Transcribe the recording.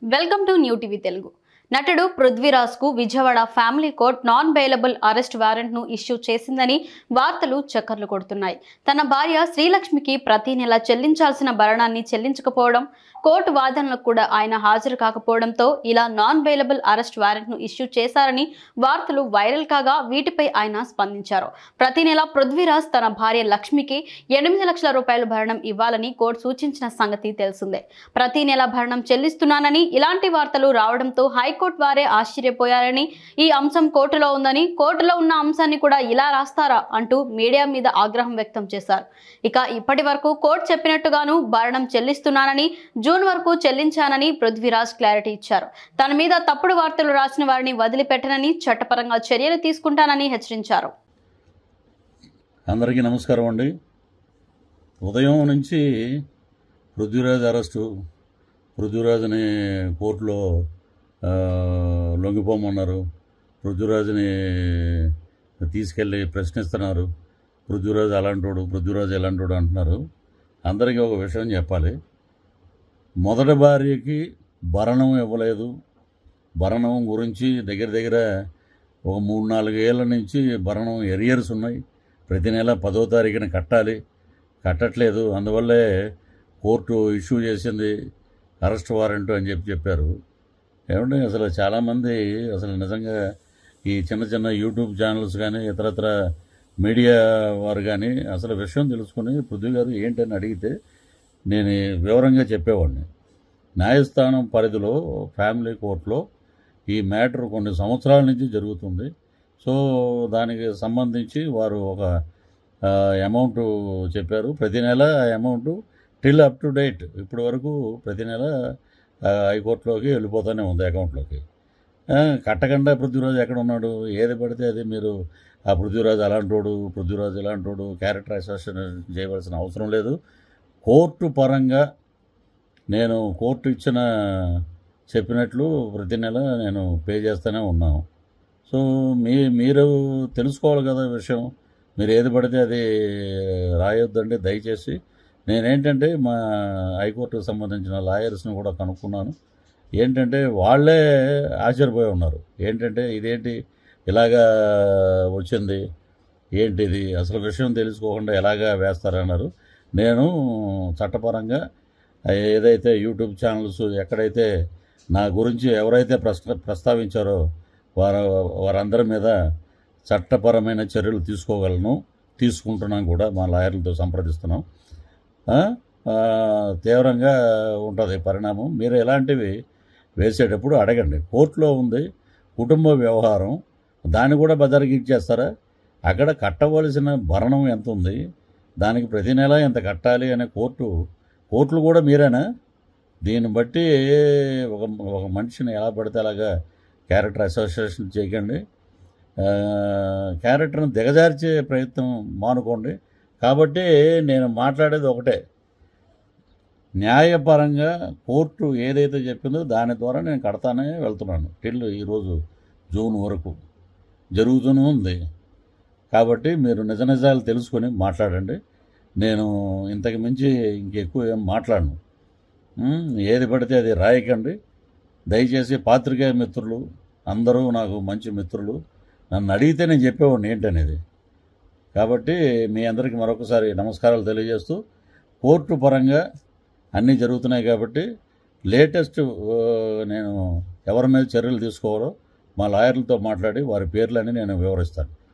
Welcome to new TV Telugu. నటుడు పృథ్వీరాజ్ కు Vijayawada family court non bailable arrest warrant ను issue చేసిందని వార్తలు చక్కర్లు కొడుతున్నాయి. తన భార్య శ్రీలక్ష్మికి ప్రతి నెల చెల్లించాల్సిన భరణాన్ని చెల్లించకపోవడం, కోర్టు వాదనలకు కూడా ఆయన హాజరు కాకపోవడంతో ఇలా నాన్ బెయిలబుల్ అరెస్ట్ వారెంట్ ను ఇష్యూ చేశారని వార్తలు వైరల్ కాగా వీటిపై ఆయన స్పందించారు. ప్రతి నెల పృథ్వీరాజ్ తన భార్య లక్ష్మికి 8 లక్షల రూపాయలు భరణం ఇవ్వాలని కోర్టు సూచించిన సంగతి తెలిసిందే. ప్రతి నెల భరణం చెల్లిస్తున్నానని ఇలాంటి వార్తలు రావడంతో హైకోర్టు వారే ఆశ్చర్యపోయారని, ఈ అంశం కోర్టులో ఉందని, కోర్టులో ఉన్న అంశాన్ని కూడా ఇలా రాస్తారా అంటూ మీడియా మీద ఆగ్రహం వ్యక్తం చేశారు. ఇక ఇప్పటి వరకు కోర్టు చెప్పినట్టుగాను భరణం చెల్లిస్తున్నానని, జూన్ వరకు చెల్లించానని పృథ్వీరాజ్ క్లారిటీ ఇచ్చారు. తన మీద తప్పుడు వార్తలు రాసిన వారిని వదిలిపెట్టనని, చట్టపరంగా చర్యలు తీసుకుంటానని హెచ్చరించారు. అందరికీ నమస్కారం అండి. ఉదయం నుంచి పృథ్వీరాజ్ అరెస్టు, పృథ్వీరాజ్ని కోర్టులో లొంగిపోమన్నారు, పృథ్వీరాజ్ని తీసుకెళ్ళి ప్రశ్నిస్తున్నారు, పృథ్వీరాజ్ అలాంటోడు, పృథ్వీరాజ్ ఎలాంటోడు అంటున్నారు. అందరికీ ఒక విషయం చెప్పాలి. మొదటి భార్యకి భరణం ఇవ్వలేదు. భరణం గురించి దగ్గర ఒక 3-4 ఏళ్ల నుంచి భరణం ఎరియర్స్ ఉన్నాయి. ప్రతి నెల 10వ తారీఖున కట్టాలి, కట్టట్లేదు. అందువల్లే కోర్టు ఇష్యూ చేసింది అరెస్ట్ వారెంట్ అని చెప్పారు. ఏమంటే అసలు చాలామంది అసలు నిజంగా ఈ చిన్న యూట్యూబ్ ఛానల్స్ కానీ ఇతరత్ర మీడియా వారు కానీ అసలు విషయం తెలుసుకుని పృథ్వీ గారు ఏంటని అడిగితే నేను వివరంగా చెప్పేవాడిని. న్యాయస్థానం పరిధిలో ఫ్యామిలీ కోర్టులో ఈ మ్యాటర్ కొన్ని సంవత్సరాల నుంచి జరుగుతుంది. సో దానికి సంబంధించి వారు ఒక అమౌంట్ చెప్పారు. ప్రతి నెల amount till up to date ఇప్పటి వరకు ప్రతి నెల హైకోర్టులోకి వెళ్ళిపోతూనే ఉంది అకౌంట్లోకి. కట్టకుండా పృథ్వీరాజ్ ఎక్కడ ఉన్నాడు? ఏది పడితే అది మీరు ఆ పృథ్వీరాజ్ అలాంటోడు, పృథ్వీరాజ్ ఇలాంటోడు క్యారెక్టర్ అసోసియేషన్ చేయవలసిన అవసరం లేదు. కోర్టు పరంగా నేను కోర్టు ఇచ్చిన చెప్పినట్లు ప్రతి నెల నేను పే చేస్తూనే ఉన్నాను. సో మీరు తెలుసుకోవాలి కదా విషయం. మీరు ఏది పడితే అది రాయొద్దండి దయచేసి. నేనేంటంటే మా హైకోర్టుకు సంబంధించిన లాయర్స్ని కూడా కనుక్కున్నాను. ఏంటంటే వాళ్ళే ఆశ్చర్యపోయి ఉన్నారు. ఏంటంటే ఇదేంటి ఇలాగా వచ్చింది, ఏంటిది అసలు విషయం తెలుసుకోకుండా ఎలాగా వేస్తారన్నారు. నేను చట్టపరంగా ఏదైతే యూట్యూబ్ ఛానల్స్ ఎక్కడైతే నా గురించి ఎవరైతే ప్రస్తావించారో వారందరి మీద చట్టపరమైన చర్యలు తీసుకుంటున్నాం కూడా. మా లాయర్లతో సంప్రదిస్తున్నాం. తీవ్రంగా ఉంటుంది పరిణామం. మీరు ఎలాంటివి వేసేటప్పుడు అడగండి. కోర్టులో ఉంది కుటుంబ వ్యవహారం, దాన్ని కూడా బదరిగిచ్చేస్తారా? అక్కడ కట్టవలసిన భరణం ఎంత ఉంది, దానికి ప్రతి నెల ఎంత కట్టాలి అనే కోర్టులు కూడా మీరేనా? దీన్ని బట్టి ఒక మనిషిని ఎలా పడితే అలాగా క్యారెక్టర్ అసోసియేషన్ చేయకండి. క్యారెక్టర్ని దిగజార్చే ప్రయత్నం మానుకోండి. కాబట్టి నేను మాట్లాడేది ఒకటే, న్యాయపరంగా కోర్టు ఏదైతే చెప్పిందో దాని ద్వారా నేను కడతానే వెళ్తున్నాను. టిల్ ఈరోజు జూన్ వరకు జరుగుతూనే ఉంది. కాబట్టి మీరు నిజాలు తెలుసుకొని మాట్లాడండి. నేను ఇంతకు మించి ఇంకెక్కువ ఏం మాట్లాడను. ఏది పడితే అది రాయకండి దయచేసి. పాత్రికేయ మిత్రులు అందరూ నాకు మంచి మిత్రులు. నన్ను అడిగితే నేను చెప్పేవాడిని ఏంటనేది. కాబట్టి మీ అందరికీ మరొకసారి నమస్కారాలు తెలియజేస్తూ, కోర్టు పరంగా అన్నీ జరుగుతున్నాయి కాబట్టి లేటెస్ట్ నేను ఎవరి మీద చర్యలు తీసుకోవాలో మా లాయర్లతో మాట్లాడి వారి పేర్లన్నీ నేను వివరిస్తాను.